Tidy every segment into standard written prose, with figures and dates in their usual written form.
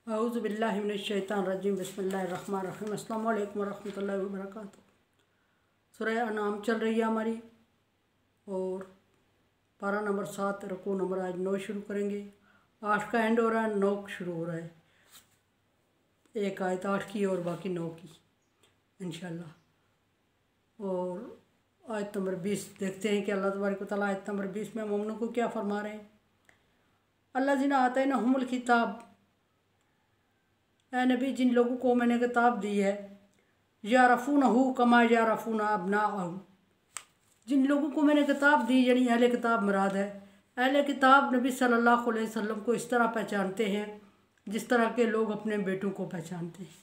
औज़ुबिल्लाहि मिनश्शैतानिर्रजीम बिस्मिल्लाहिर्रहमानिर्रहीम अस्सलामु अलैकुम वरहमतुल्लाहि वबरकातुहू। सूरह अनाम चल रही है हमारी और पारा नंबर 7 रुकू नंबर आज 9 शुरू करेंगे। 8 का एंड हो रहा है, 9 शुरू हो रहा है। एक आयत 8 की और बाकी 9 की इंशाल्लाह। और आयत नंबर 20 देखते हैं कि अल्लाह तबारक व तआला आयत नंबर 20 में मोमिनों को क्या फरमा रहे हैं। अल्लाज़ीना आतैनाहुमुल किताब, ए नबी जिन लोगों को मैंने किताब दी है, यारफ़ूनहू कमा यारफ़ून अबनाअहुम, जिन लोगों को मैंने किताब दी यानी अहले किताब मुराद है। अहले किताब नबी सल्लल्लाहु अलैहि वसल्लम को इस तरह पहचानते हैं जिस तरह के लोग अपने बेटों को पहचानते हैं।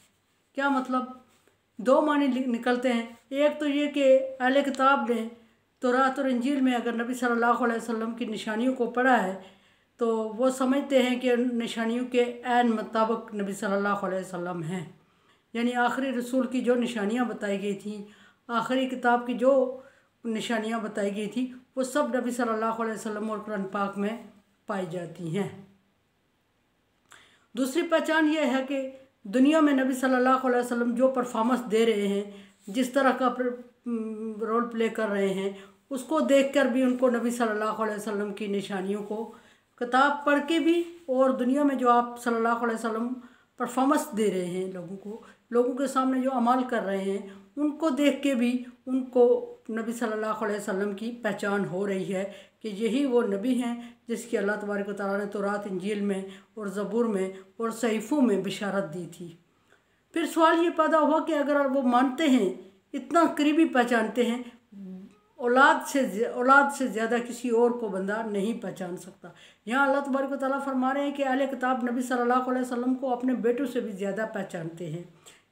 क्या मतलब? दो मानी निकलते हैं। एक तो ये कि अहले किताब ने तौरात और इंजील में अगर नबी सल्लल्लाहु अलैहि वसल्लम की निशानियों को पढ़ा है तो वो समझते हैं कि निशानियों के ऐन मुताबिक नबी सल्लल्लाहु अलैहि वसल्लम हैं। यानी आखिरी रसूल की जो निशानियां बताई गई थी, आखिरी किताब की जो निशानियां बताई गई थी, वो सब नबी सल्लल्लाहु अलैहि वसल्लम और कुरान पाक में पाई जाती हैं। दूसरी पहचान यह है कि दुनिया में नबी सल्लल्लाहु अलैहि वसल्लम जो परफॉर्मेंस दे रहे हैं, जिस तरह का रोल प्ले कर रहे हैं, उसको देखकर भी उनको नबी सल्लल्लाहु अलैहि वसल्लम की निशानियों को किताब पढ़ के भी और दुनिया में जो आप सल्लल्लाहु अलैहि वसल्लम परफॉर्मेंस दे रहे हैं लोगों के सामने जो अमाल कर रहे हैं, उनको देख के भी उनको नबी सल्लल्लाहु अलैहि वसल्लम की पहचान हो रही है कि यही वो नबी हैं जिसकी अल्लाह तबारक व तआला ने तौरात इंजील में और ज़बूर में और सहीफ़ों में बिशारत दी थी। फिर सवाल ये पैदा हुआ कि अगर वो मानते हैं, इतना करीबी पहचानते हैं, औलाद से ज़्यादा किसी और को बंदा नहीं पहचान सकता। यहाँ अल्लाह तबारक व तआला फरमा रहे हैं कि अहले किताब नबी सल्लल्लाहु अलैहि वसल्लम को अपने बेटों से भी ज़्यादा पहचानते हैं।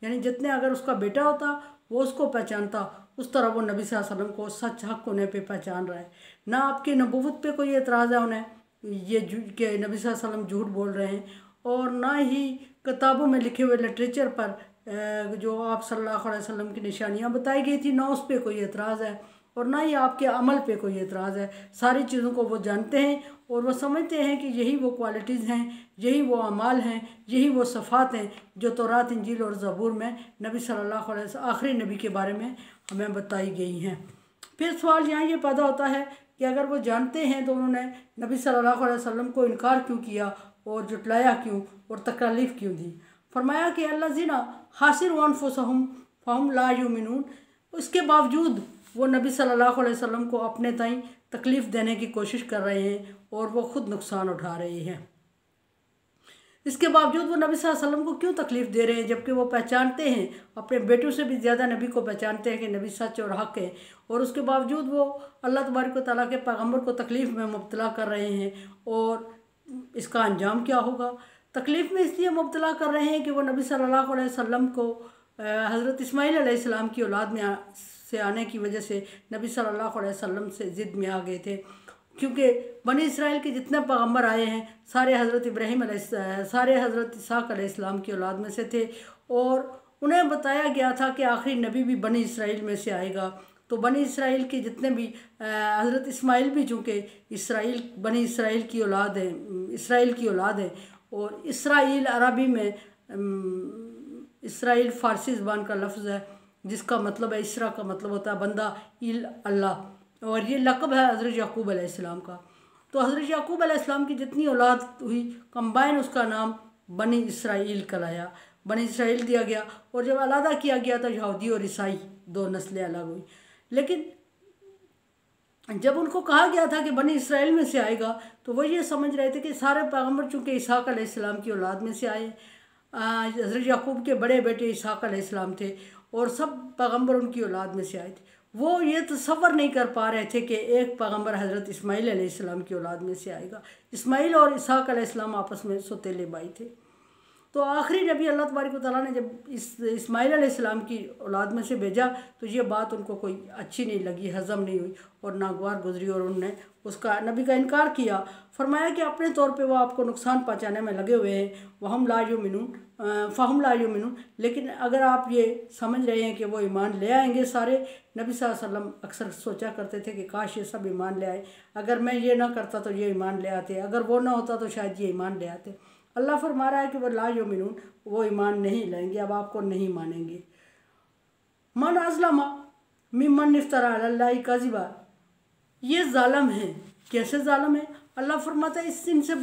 यानी जितने अगर उसका बेटा होता वो उसको पहचानता, उस तरह वो नबी सल्लल्लाहु अलैहि वसल्लम को सच हक होने पे पहचान रहा है। ना आपकी नबूवत पे कोई एतराज़ है उन्हें ये कि नबी सल्लल्लाहु अलैहि वसल्लम झूठ बोल रहे हैं, और ना ही किताबों में लिखे हुए लिटरेचर पर जो आप सल्लल्लाहु अलैहि वसल्लम की निशानियाँ बताई गई थी, ना उस पर कोई एतराज़ है और ना ही आपके अमल पे कोई एतराज़ है। सारी चीज़ों को वो जानते हैं और वो समझते हैं कि यही वो क्वालिटीज़ हैं, यही वो अमाल हैं, यही वो सफ़ात हैं जो तौरात इंजील और ज़बूर में नबी सल्लल्लाहु अलैहि वसल्लम आखिरी नबी के बारे में हमें बताई गई हैं। फिर सवाल यहाँ ये पैदा होता है कि अगर वो जानते हैं तो उन्होंने नबी सल्लल्लाहु अलैहि वसल्लम को इनकार क्यों किया और जुटलाया क्यों और तकलीफ़ क्यों दी। फरमाया कि अल्लाज़ीना हासिरू अनफुसहुम फहुम ला युमिनून, उसके बावजूद वो नबी सल्लल्लाहु अलैहि वसल्लम को अपने ताईं तकलीफ़ देने की कोशिश कर रहे हैं और वो ख़ुद नुकसान उठा रहे हैं। इसके बावजूद वो नबी सल्लल्लाहु अलैहि वसल्लम को क्यों तकलीफ़ दे रहे हैं, जबकि वो पहचानते हैं, अपने बेटों से भी ज़्यादा नबी को पहचानते हैं कि नबी सच और हक़ है, और उसके बावजूद वो अल्लाह तबारक व तआला के पैगम्बर को तकलीफ़ में मुब्तला कर रहे हैं। और इसका अंजाम क्या होगा? तकलीफ़ में इसलिए मुब्तला कर रहे हैं कि वो नबी सल्लल्लाहु अलैहि वसल्लम को हज़रत इस्माईल अलैहिस्सलाम की औलाद में से आने की वजह से नबी सल्लल्लाहु अलैहि वसल्लम से ज़िद में आ गए थे, क्योंकि बनी इसराइल के जितने पैगम्बर आए हैं सारे हज़रत इसहाक़ अलैहिस्सलाम की औलाद में से थे, और उन्हें बताया गया था कि आखिरी नबी भी बनी इसराइल में से आएगा। तो बनी इसराइल के जितने भी हज़रत इस्माईल भी चूँकि बनी इसराइल की औलाद है, इसराइल की औलाद है, और इसराइल अरबी में इसराइल फ़ारसी ज़बान का लफ्ज़ है जिसका मतलब है, इसरा का मतलब होता है बंदा, इल अल्लाह, और ये लक़ब है हज़रत याकूब अलैहिस्सलाम का। तो हज़रत याकूब अलैहिस्सलाम की जितनी औलाद हुई कंबाइन उसका नाम बनी इसराइल कहलाया, बनी इसराइल दिया गया। और जब अलहदा किया गया तो यहूदी और ईसाई दो नस्लें अलग हुई। लेकिन जब उनको कहा गया था कि बनी इसराइल में से आएगा तो वो ये समझ रहे थे कि सारे पैगम्बर चूँकि इसहाक़ अलैहिस्सलाम की औलाद में से आए, हज़रत याकूब के बड़े बेटे इसहाक़ अलैहिस्सलाम थे और सब पैगम्बर उनकी औलाद में से आए थे। वो ये तसव्वुर नहीं कर पा रहे थे कि एक पैगम्बर हज़रत इस्माईल अलैहिस्सलाम की औलाद में से आएगा। इस्माईल और इसहाक़ अलैहिस्सलाम आपस में सौतेले भाई थे। तो आखिरी नबी अल्लाह तबारक व तआला ने जब इस्माईल अलैहिस्सलाम की औलाद में से भेजा तो ये बात उनको कोई अच्छी नहीं लगी, हज़म नहीं हुई और नागवार गुजरी, और उन्होंने उसका नबी का इनकार किया। फरमाया कि अपने तौर पे वो आपको नुकसान पहुँचाने में लगे हुए हैं, फ़हुम ला युमिनून, लेकिन अगर आप ये समझ रहे हैं कि वो ईमान ले आएंगे सारे। नबी सल्लल्लाहु अलैहि वसल्लम अक्सर सोचा करते थे कि काश ये सब ईमान ले आए, अगर मैं ये ना करता तो ये ईमान ले आते, अगर वो ना होता तो शायद ये ईमान ले आते। अल्लाह फरमा रहा है कि वह ला युमिनून, वो ईमान नहीं लाएंगे, अब आपको नहीं मानेंगे। मन अज़लमा मिम्मन इफ्तरा अलल्लाहि कज़िबा, ये जालिम है। कैसे जालिम है? अल्लाह फरमाता है इससे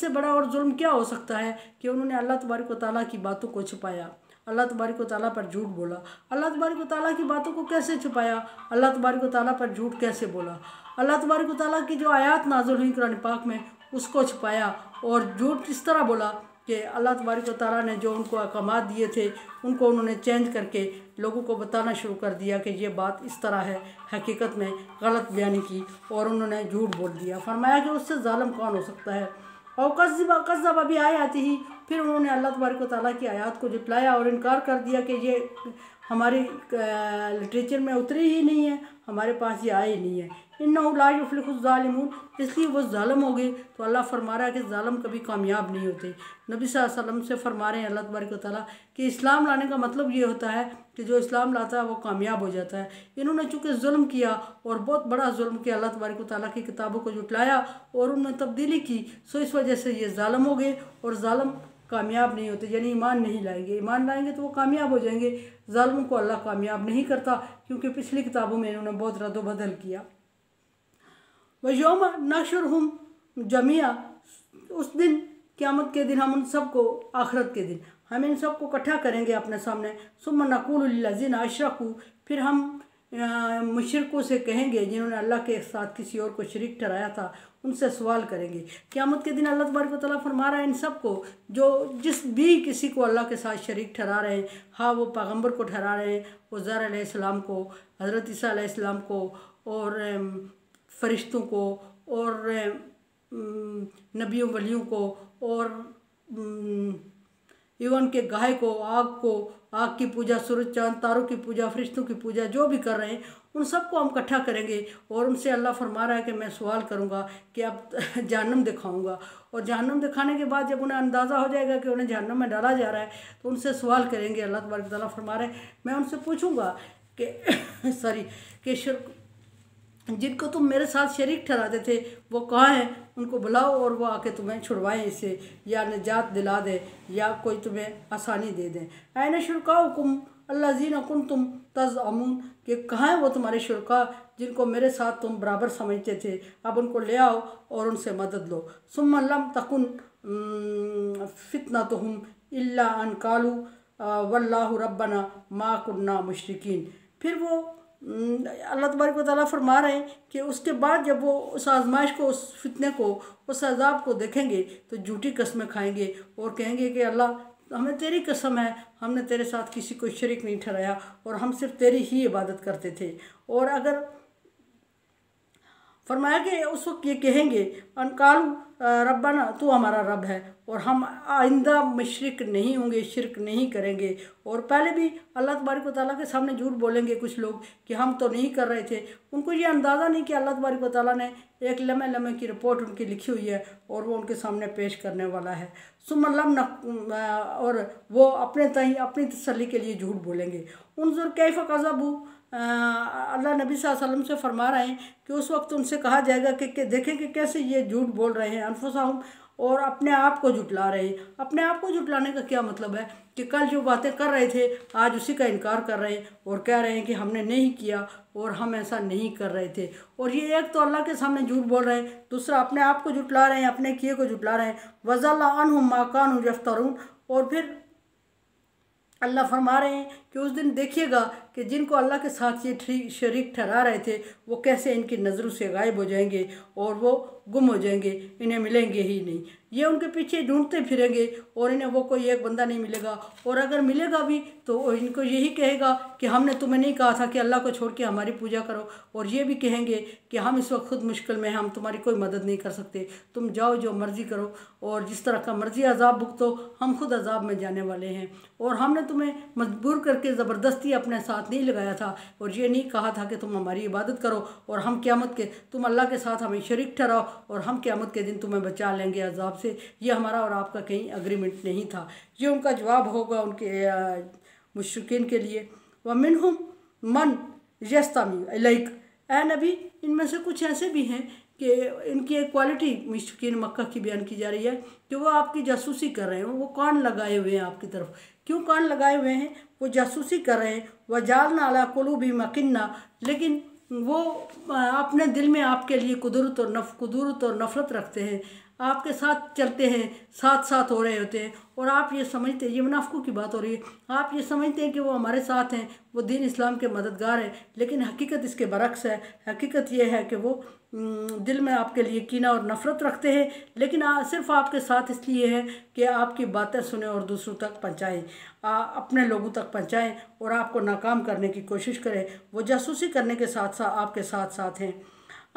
बड़ा और जुल्म क्या हो सकता है कि उन्होंने अल्लाह तबारक व तआला की बातों को छुपाया, अल्लाह तबारक व तआला पर झूठ बोला। अल्लाह तबारक व तआला की बातों को कैसे छुपाया? अल्लाह तबारक व तआला पर झूठ कैसे बोला? अल्लाह तबारक व तआला की जो आयात नाज़िल हुई कुरान पाक में, उसको छुपाया और झूठ इस तरह बोला कि अल्लाह तबारक व तआला ने जो उनको अहकामात दिए थे उनको उन्होंने चेंज करके लोगों को बताना शुरू कर दिया कि ये बात इस तरह है, हकीकत में गलत बयानी की और उन्होंने झूठ बोल दिया। फरमाया कि उससे जालिम कौन हो सकता है? और कज़्ज़ब अभी आए आती ही, फिर उन्होंने अल्लाह तबारक व तआला की आयत को जुटलाया और इनकार कर दिया कि ये हमारी लिटरेचर में उतरी ही नहीं है, हमारे पास ये आए ही नहीं है। इन्नहु ला युफ्लिहु ज़ालिमून, इसलिए वो जालिम हो गए। तो अल्लाह फरमा रहा है कि जालिम कभी कामयाब नहीं होते। नबी सल्लल्लाहु अलैहि वसल्लम से फरमा रहे हैं अल्लाह तबारक व तआला कि इस्लाम लाने का मतलब ये होता है कि जो इस्लाम लाता है वो कामयाब हो जाता है। इन्होंने चूँकि जुल्म किया और बहुत बड़ा जुल्म किया, अल्लाह तबारक व तआला की किताबों को जुटलाया और उन्होंने तब्दीली की, सो इस वजह से ये जालिम हो गए और जालिम कामयाब नहीं होते, यानी ईमान नहीं लाएंगे। ईमान लाएंगे तो वो कामयाब हो जाएंगे। जालिमों को अल्लाह कामयाब नहीं करता, क्योंकि पिछली किताबों में इन्होंने बहुत रद्द-बदल किया। व यौम नहशुरहुम जमीआ, उस दिन क़यामत के दिन हम उन सबको, आखिरत के दिन हम इन सबको इकट्ठा करेंगे अपने सामने। सुम्मा नक़ूलु लिल्लज़ीना अशरकू, फिर हम मुशरिकों से कहेंगे जिन्होंने अल्लाह के साथ किसी और को शरीक ठहराया था, उनसे सवाल करेंगे। क़यामत के दिन अल्लाह तबारक व तआला फरमा रहा है इन सबको, जो जिस भी किसी को अल्लाह के साथ शरीक ठहरा रहे हैं, हाँ वो पैगम्बर को ठहरा रहे हैं, उज़ैर अलैहिस्सलाम को, हज़रत ईसा अलैहिस्सलाम को और फरिश्तों को और नबियों वलियों को और इवन के गाय को, आग की पूजा, सूरज चांद तारों की पूजा, फरिश्तों की पूजा जो भी कर रहे हैं उन सबको हम इकट्ठा करेंगे और उनसे अल्लाह फरमा रहा है कि मैं सवाल करूंगा कि अब जहन्नम दिखाऊंगा। और जहन्नम दिखाने के बाद जब उन्हें अंदाज़ा हो जाएगा कि उन्हें जहन्नम में डाला जा रहा है तो उनसे सवाल करेंगे। अल्लाह तबारक तआला फरमा रहे हैं मैं उनसे पूछूंगा कि जिनको तुम मेरे साथ शरीक ठहराते थे वो कहाँ हैं, उनको बुलाओ और वो आके तुम्हें छुड़वाएं इससे, या निजात दिला दे या कोई तुम्हें आसानी दे दें। ऐन शुरकाउकुम अल्लज़ीना कुंतुम तज़अमून, कि कहाँ है वो तुम्हारे शुरका जिनको मेरे साथ तुम बराबर समझते थे, अब उनको ले आओ और उनसे मदद लो। सुम्मा लम तकुन फितनतुहुम इल्ला अन कालू वल्लाहु रब्बना मा कुन्ना मुशरिकीन। फिर वो अल्लाह तबारक व तआला फरमा रहे हैं कि उसके बाद जब वो उस आजमाइश को, उस फितने को, उस अजाब को देखेंगे तो झूठी कस्में खाएंगे और कहेंगे कि अल्लाह हमें तेरी कसम है, हमने तेरे साथ किसी को शरीक नहीं ठहराया और हम सिर्फ तेरी ही इबादत करते थे। और अगर फरमाया कि उस वक्त ये कहेंगे अनकालू रब्बाना, तू हमारा रब है और हम आइंदा मुशरिक नहीं होंगे, शिरक नहीं करेंगे। और पहले भी अल्लाह तबारक व तआला के सामने झूठ बोलेंगे कुछ लोग कि हम तो नहीं कर रहे थे। उनको ये अंदाज़ा नहीं कि अल्लाह तबारक व तआला ने एक लम्हे लम्हे की रिपोर्ट उनकी लिखी हुई है और वो उनके सामने पेश करने वाला है। सुम्मा और वो अपने तय अपनी तसल्ली के लिए झूठ बोलेंगे। उनजुर कैफ़ कज़बू, अल्लाह नबी सल्लल्लाहु अलैहि वसल्लम से फरमा रहे हैं कि उस वक्त उनसे कहा जाएगा कि देखें कि कैसे ये झूठ बोल रहे हैं, अनफुसहुम, और अपने आप को जुटला रहे हैं। अपने आप को जुटलाने का क्या मतलब है कि कल जो बातें कर रहे थे आज उसी का इनकार कर रहे हैं और कह रहे हैं कि हमने नहीं किया और हम ऐसा नहीं कर रहे थे। और ये एक तो अल्लाह के सामने झूठ बोल रहे हैं, दूसरा अपने आप को जुटला रहे हैं, अपने किए को जुटला रहे हैं। वज़ल्ला अन्हुम मा कानू यफ्तरून, और फिर अल्लाह फरमा रहे हैं कि उस दिन देखिएगा कि जिनको अल्लाह के साथ ये शरीक ठहरा रहे थे वो कैसे इनकी नज़रों से गायब हो जाएंगे और वो गुम हो जाएंगे, इन्हें मिलेंगे ही नहीं। ये उनके पीछे ढूंढते फिरेंगे और इन्हें वो कोई एक बंदा नहीं मिलेगा, और अगर मिलेगा भी तो इनको यही कहेगा कि हमने तुम्हें नहीं कहा था कि अल्लाह को छोड़ के हमारी पूजा करो। और ये भी कहेंगे कि हम इस वक्त खुद मुश्किल में हैं, हम तुम्हारी कोई मदद नहीं कर सकते, तुम जाओ जो मर्ज़ी करो और जिस तरह का मर्ज़ी अजाब भुगतो, हम खुद अजाब में जाने वाले हैं। और हमने तुम्हें मजबूर करके ज़बरदस्ती अपने साथ नहीं लगाया था और ये नहीं कहा था कि तुम हमारी इबादत करो और हम क़यामत के, तुम अल्लाह के साथ हमें शरीक ठहराओ और हम क़यामत के दिन तुम्हें बचा लेंगे अजाब से। ये हमारा और आपका कहीं एग्रीमेंट नहीं था। ये उनका जवाब होगा उनके मुश्रिकीन के लिए। व मिनहुम मन यस्तमी इलैक, ए नबी, इनमें से कुछ ऐसे भी हैं कि इनकी एक क्वालिटी मुश्किन मक्का की बयान की जा रही है कि वो आपकी जासूसी कर रहे हैं, वो कान लगाए हुए हैं आपकी तरफ। क्यों कान लगाए हुए हैं? वो जासूसी कर रहे हैं। वह जालना अला कुलूबी मकिन्ना, लेकिन वो अपने दिल में आपके लिए कुदरत और नफ़रत रखते हैं, आपके साथ चलते हैं, साथ साथ हो रहे होते हैं, और आप ये समझते हैं, ये मुनाफिकों की बात हो रही है, आप ये समझते हैं कि वो हमारे साथ हैं, वो दीन इस्लाम के मददगार हैं, लेकिन हकीकत इसके बरक्स है। हकीकत ये है कि वो दिल में आपके लिए कीना और नफ़रत रखते हैं, लेकिन सिर्फ आपके साथ इसलिए है कि आपकी बातें सुने और दूसरों तक पहुँचाएँ, अपने लोगों तक पहुँचाएँ और आपको नाकाम करने की कोशिश करें। वो जासूसी करने के साथ साथ आपके साथ साथ हैं।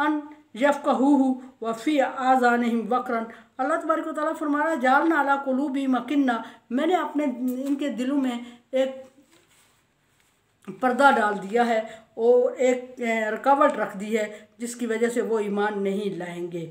अन यफ़क़हूहु वफ़ी आज़ानिहिम वक़रन, अल्लाह तबारक व तआला फरमा रहा है जालना अला कुलूबी मकिन्ना, मैंने अपने इनके दिलों में एक पर्दा डाल दिया है और एक रुकावट रख दी है जिसकी वजह से वो ईमान नहीं लाएंगे।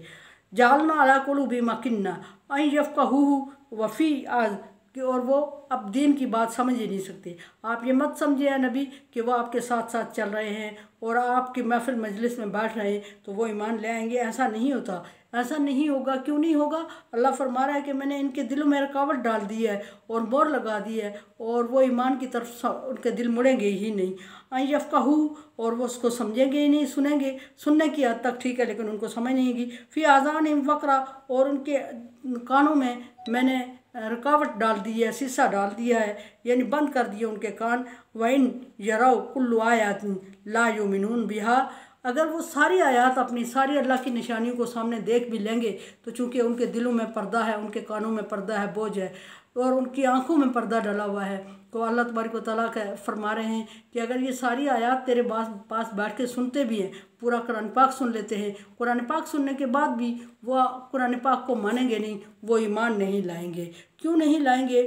जालना अला कुलूबी मकिन्ना अन यफ़क़हूहु वफ़ी आज़, और वो अब दीन की बात समझ ही नहीं सकते। आप ये मत समझिए नबी कि वो आपके साथ साथ चल रहे हैं और आपकी महफिल मजलिस में बैठ रहे हैं तो वो ईमान ले आएंगे, ऐसा नहीं होता, ऐसा नहीं होगा। क्यों नहीं होगा? अल्लाह फरमा रहा है कि मैंने इनके दिलों में रुकावट डाल दी है और मोहर लगा दी है और वो ईमान की तरफ उनके दिल मुड़ेंगे ही नहीं। यफ़क़हू, और वो उसको समझेंगे ही नहीं, सुनेंगे, सुनने की हद तक ठीक है लेकिन उनको समझ नहीं होगी। फ़ी आज़ानिहिम वक़रा, और उनके कानों में मैंने रुकावट डाल दी है, शीशा डाल दिया है, यानी बंद कर दिए उनके कान। वइन यरौ कुल्लु आयातिन ला युमिनून बिहा, अगर वो सारी आयात अपनी सारी अल्लाह की निशानियों को सामने देख भी लेंगे तो चूँकि उनके दिलों में पर्दा है, उनके कानों में पर्दा है, बोझ है, और उनकी आंखों में पर्दा डला हुआ है, तो अल्लाह तबारक व तआला का फरमा रहे हैं कि अगर ये सारी आयात तेरे पास बैठ के सुनते भी हैं, पूरा कुरान पाक सुन लेते हैं, कुरान पाक सुनने के बाद भी वो कुरान पाक को मानेंगे नहीं, वो ईमान नहीं लाएंगे। क्यों नहीं लाएंगे?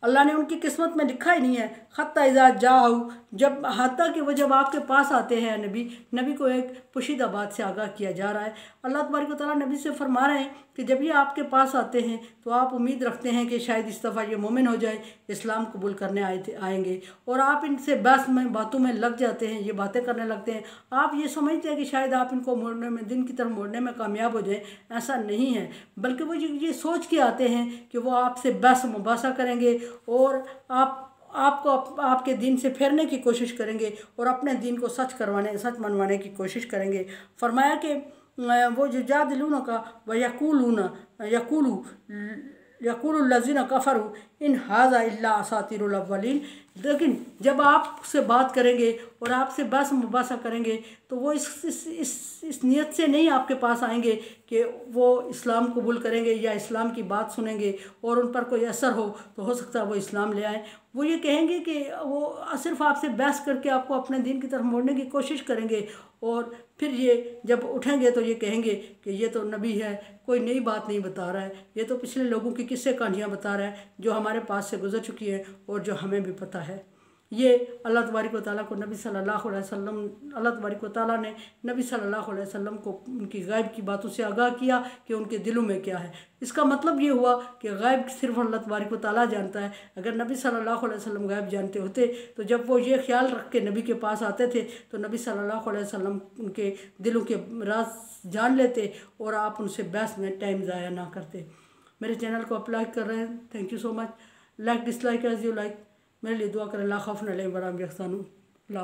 अल्लाह ने उनकी किस्मत में लिखा ही नहीं है। हत्ता इज़ा जाऊ, जब हत्ता कि वो जब आपके पास आते हैं, नबी को एक पुशीदा बात से आगाह किया जा रहा है। अल्लाह तबारक व तआला नबी से फरमा रहे हैं कि जब ये आपके पास आते हैं तो आप उम्मीद रखते हैं कि शायद इस दफ़ा ये मोमिन हो जाए, इस्लाम कबूल करने आएंगे, और आप इनसे बहस में बातों में लग जाते हैं, ये बातें करने लगते हैं। आप ये समझते हैं कि शायद आप इनको मोड़ने में, दिन की तरफ मोड़ने में कामयाब हो जाएं। ऐसा नहीं है, बल्कि वो ये सोच के आते हैं कि वो आपसे बहस मुबासा करेंगे और आपको आपके दीन से फेरने की कोशिश करेंगे और अपने दीन को सच मनवाने की कोशिश करेंगे। फरमाया कि वो जो जादिलूना का व यक़ूलु लज़ीना कफ़रू इन हाज़ा इल्ला असातिरुल अव्वलीन, लेकिन जब आपसे बात करेंगे और आपसे बहस मुबासा करेंगे तो वो इस नियत से नहीं आपके पास आएंगे कि वो इस्लाम कबूल करेंगे या इस्लाम की बात सुनेंगे और उन पर कोई असर हो तो हो सकता है वो इस्लाम ले आएँ। वो ये कहेंगे कि वो सिर्फ आपसे बहस करके आपको अपने दीन की तरफ मोड़ने की कोशिश करेंगे, और फिर ये जब उठेंगे तो ये कहेंगे कि ये तो नबी है, कोई नई बात नहीं बता रहा है, ये तो पिछले लोगों की किस्से कहानियाँ बता रहा है जो हमारे पास से गुजर चुकी है और जो हमें भी पता है। ये अल्लाह तबारक व तआला को नबी सल्लल्लाहु अलैहि वसल्लम, अल्लाह तबारक व तआला ने नबी सल्लल्लाहु अलैहि वसल्लम को उनकी गैब की बातों से आगाह किया कि उनके दिलों में क्या है। इसका मतलब ये हुआ कि गैब सिर्फ अल्लाह तबारक व तआला जानता है। अगर नबी सल्लल्लाहु अलैहि वसल्लम गैब जानते होते तो जब वो ये ख्याल रख के नबी के पास आते थे तो नबी सल्लल्लाहु अलैहि वसल्लम उनके दिलों के राज जान लेते और आप उनसे बहस में टाइम ज़ाया ना करते। मेरे चैनल को आप लाइक कर रहे हैं, thank you so much. Like dislike as you like. मेरे लिए दुआ करें, ला खौफुन अलैहिम व ला हुम यहज़नून।